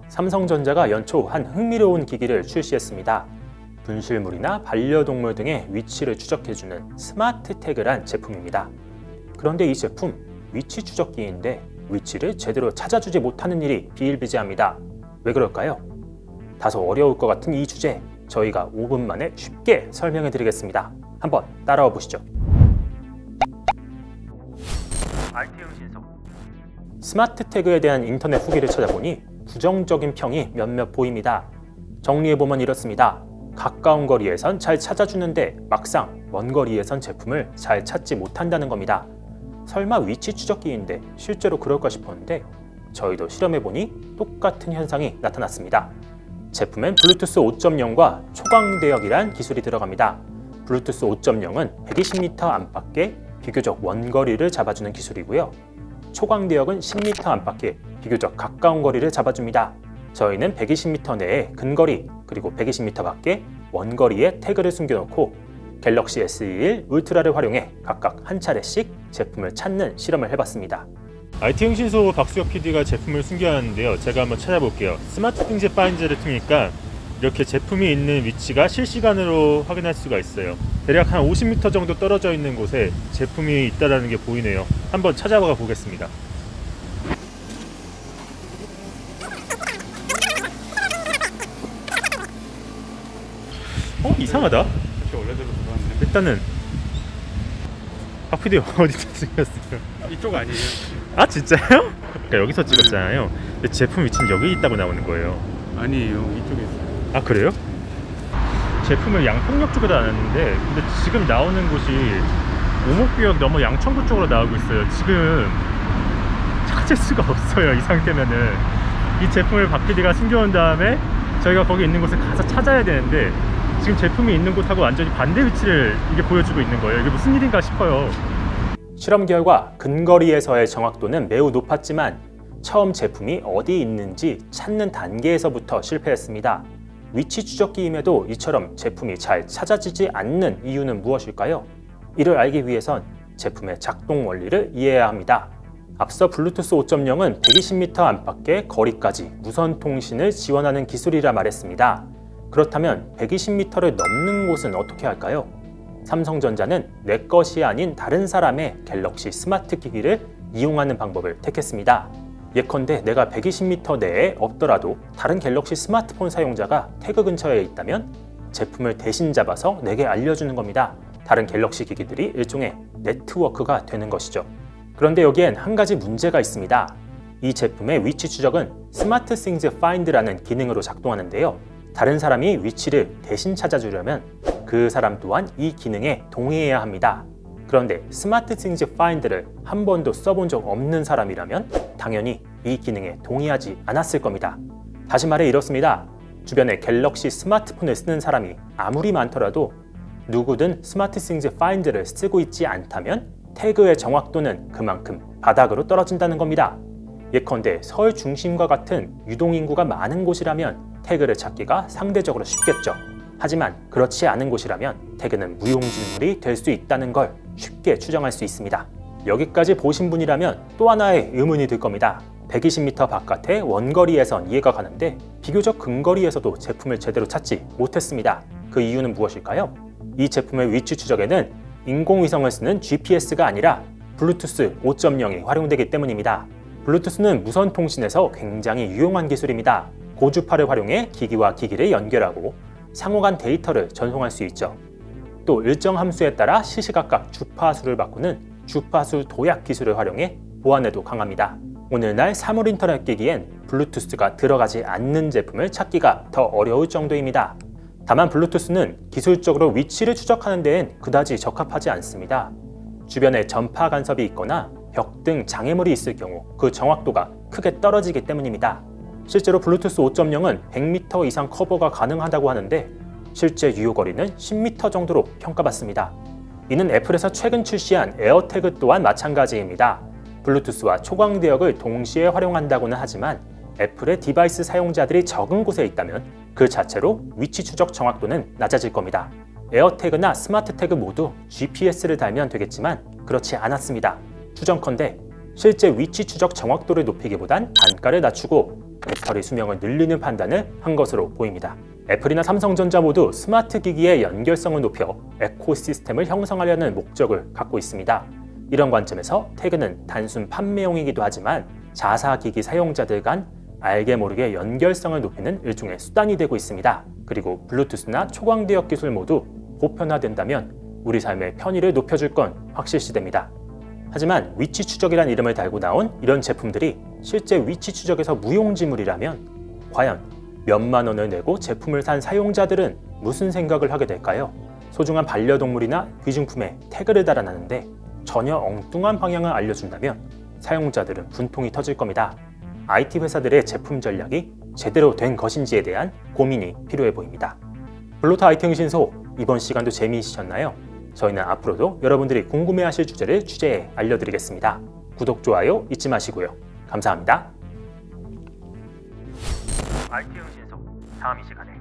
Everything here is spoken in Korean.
삼성전자가 연초 한 흥미로운 기기를 출시했습니다. 분실물이나 반려동물 등의 위치를 추적해주는 스마트 태그란 제품입니다. 그런데 이 제품 위치 추적기인데 위치를 제대로 찾아주지 못하는 일이 비일비재합니다. 왜 그럴까요? 다소 어려울 것 같은 이 주제, 저희가 5분 만에 쉽게 설명해 드리겠습니다. 한번 따라와 보시죠. 스마트 태그에 대한 인터넷 후기를 찾아보니 부정적인 평이 몇몇 보입니다. 정리해보면 이렇습니다. 가까운 거리에선 잘 찾아주는데 막상 먼 거리에선 제품을 잘 찾지 못한다는 겁니다. 설마 위치 추적기인데 실제로 그럴까 싶었는데 저희도 실험해보니 똑같은 현상이 나타났습니다. 제품엔 블루투스 5.0과 초광대역이란 기술이 들어갑니다. 블루투스 5.0은 120m 안팎의 비교적 원거리를 잡아주는 기술이고요. 초광대역은 10m 안팎의 비교적 가까운 거리를 잡아줍니다. 저희는 120m 내에 근거리 그리고 120m 밖에 원거리에 태그를 숨겨놓고 갤럭시 S21 울트라를 활용해 각각 한 차례씩 제품을 찾는 실험을 해봤습니다. IT응신소 박수혁 PD가 제품을 숨겨놨는데요. 제가 한번 찾아볼게요. 스마트띵즈 파인드를 통일까 이렇게 제품이 있는 위치가 실시간으로 확인할 수가 있어요. 대략 한 50m 정도 떨어져 있는 곳에 제품이 있다는 게 보이네요. 한번 찾아가 보겠습니다. 이상하다. 일단은 박 PD 어디서 찍었어요? 이쪽 아니에요? 아 진짜요? 그러니까 여기서 찍었잖아요. 근데 제품 위치는 여기 있다고 나오는 거예요. 아니에요, 이쪽에 있어요. 아 그래요? 제품을 양평역 쪽으로 나눴는데 근데 지금 나오는 곳이 오목구역 넘어 양천구 쪽으로 나오고 있어요. 지금 찾을 수가 없어요. 이 상태면은 이 제품을 박 PD가 숨겨온 다음에 저희가 거기 있는 곳에 가서 찾아야 되는데 지금 제품이 있는 곳하고 완전히 반대 위치를 이게 보여주고 있는 거예요. 이게 무슨 일인가 싶어요. 실험 결과 근거리에서의 정확도는 매우 높았지만 처음 제품이 어디 있는지 찾는 단계에서부터 실패했습니다. 위치 추적기임에도 이처럼 제품이 잘 찾아지지 않는 이유는 무엇일까요? 이를 알기 위해선 제품의 작동 원리를 이해해야 합니다. 앞서 블루투스 5.0은 120m 안팎의 거리까지 무선 통신을 지원하는 기술이라 말했습니다. 그렇다면 120m를 넘는 곳은 어떻게 할까요? 삼성전자는 내 것이 아닌 다른 사람의 갤럭시 스마트 기기를 이용하는 방법을 택했습니다. 예컨대 내가 120m 내에 없더라도 다른 갤럭시 스마트폰 사용자가 태그 근처에 있다면 제품을 대신 잡아서 내게 알려주는 겁니다. 다른 갤럭시 기기들이 일종의 네트워크가 되는 것이죠. 그런데 여기엔 한 가지 문제가 있습니다. 이 제품의 위치 추적은 스마트 띵즈 파인드라는 기능으로 작동하는데요. 다른 사람이 위치를 대신 찾아주려면 그 사람 또한 이 기능에 동의해야 합니다. 그런데 스마트 띵즈 파인드를 한 번도 써본 적 없는 사람이라면 당연히 이 기능에 동의하지 않았을 겁니다. 다시 말해 이렇습니다. 주변에 갤럭시 스마트폰을 쓰는 사람이 아무리 많더라도 누구든 스마트 띵즈 파인드를 쓰고 있지 않다면 태그의 정확도는 그만큼 바닥으로 떨어진다는 겁니다. 예컨대 서울 중심과 같은 유동인구가 많은 곳이라면 태그를 찾기가 상대적으로 쉽겠죠. 하지만 그렇지 않은 곳이라면 태그는 무용지물이 될 수 있다는 걸 쉽게 추정할 수 있습니다. 여기까지 보신 분이라면 또 하나의 의문이 들 겁니다. 120m 바깥의 원거리에선 이해가 가는데 비교적 근거리에서도 제품을 제대로 찾지 못했습니다. 그 이유는 무엇일까요? 이 제품의 위치 추적에는 인공위성을 쓰는 GPS가 아니라 블루투스 5.0이 활용되기 때문입니다. 블루투스는 무선 통신에서 굉장히 유용한 기술입니다. 고주파를 활용해 기기와 기기를 연결하고 상호 간 데이터를 전송할 수 있죠. 또 일정 함수에 따라 시시각각 주파수를 바꾸는 주파수 도약 기술을 활용해 보안에도 강합니다. 오늘날 사물 인터넷 기기엔 블루투스가 들어가지 않는 제품을 찾기가 더 어려울 정도입니다. 다만 블루투스는 기술적으로 위치를 추적하는 데엔 그다지 적합하지 않습니다. 주변에 전파 간섭이 있거나 벽 등 장애물이 있을 경우 그 정확도가 크게 떨어지기 때문입니다. 실제로 블루투스 5.0은 100m 이상 커버가 가능하다고 하는데 실제 유효거리는 10m 정도로 평가받습니다. 이는 애플에서 최근 출시한 에어태그 또한 마찬가지입니다. 블루투스와 초광대역을 동시에 활용한다고는 하지만 애플의 디바이스 사용자들이 적은 곳에 있다면 그 자체로 위치 추적 정확도는 낮아질 겁니다. 에어태그나 스마트태그 모두 GPS를 달면 되겠지만 그렇지 않았습니다. 추정컨대 실제 위치 추적 정확도를 높이기보단 단가를 낮추고 배터리 수명을 늘리는 판단을 한 것으로 보입니다. 애플이나 삼성전자 모두 스마트 기기의 연결성을 높여 에코시스템을 형성하려는 목적을 갖고 있습니다. 이런 관점에서 태그는 단순 판매용이기도 하지만 자사기기 사용자들 간 알게 모르게 연결성을 높이는 일종의 수단이 되고 있습니다. 그리고 블루투스나 초광대역 기술 모두 보편화된다면 우리 삶의 편의를 높여줄 건 확실시됩니다. 하지만 위치 추적이란 이름을 달고 나온 이런 제품들이 실제 위치 추적에서 무용지물이라면 과연 몇만 원을 내고 제품을 산 사용자들은 무슨 생각을 하게 될까요? 소중한 반려동물이나 귀중품에 태그를 달아놨는데 전혀 엉뚱한 방향을 알려준다면 사용자들은 분통이 터질 겁니다. IT 회사들의 제품 전략이 제대로 된 것인지에 대한 고민이 필요해 보입니다. 블로터 IT 흥신소, 이번 시간도 재미있으셨나요? 저희는 앞으로도 여러분들이 궁금해하실 주제를 취재해 알려드리겠습니다. 구독, 좋아요 잊지 마시고요. 감사합니다. IT 흥신소, 다음 이 시간에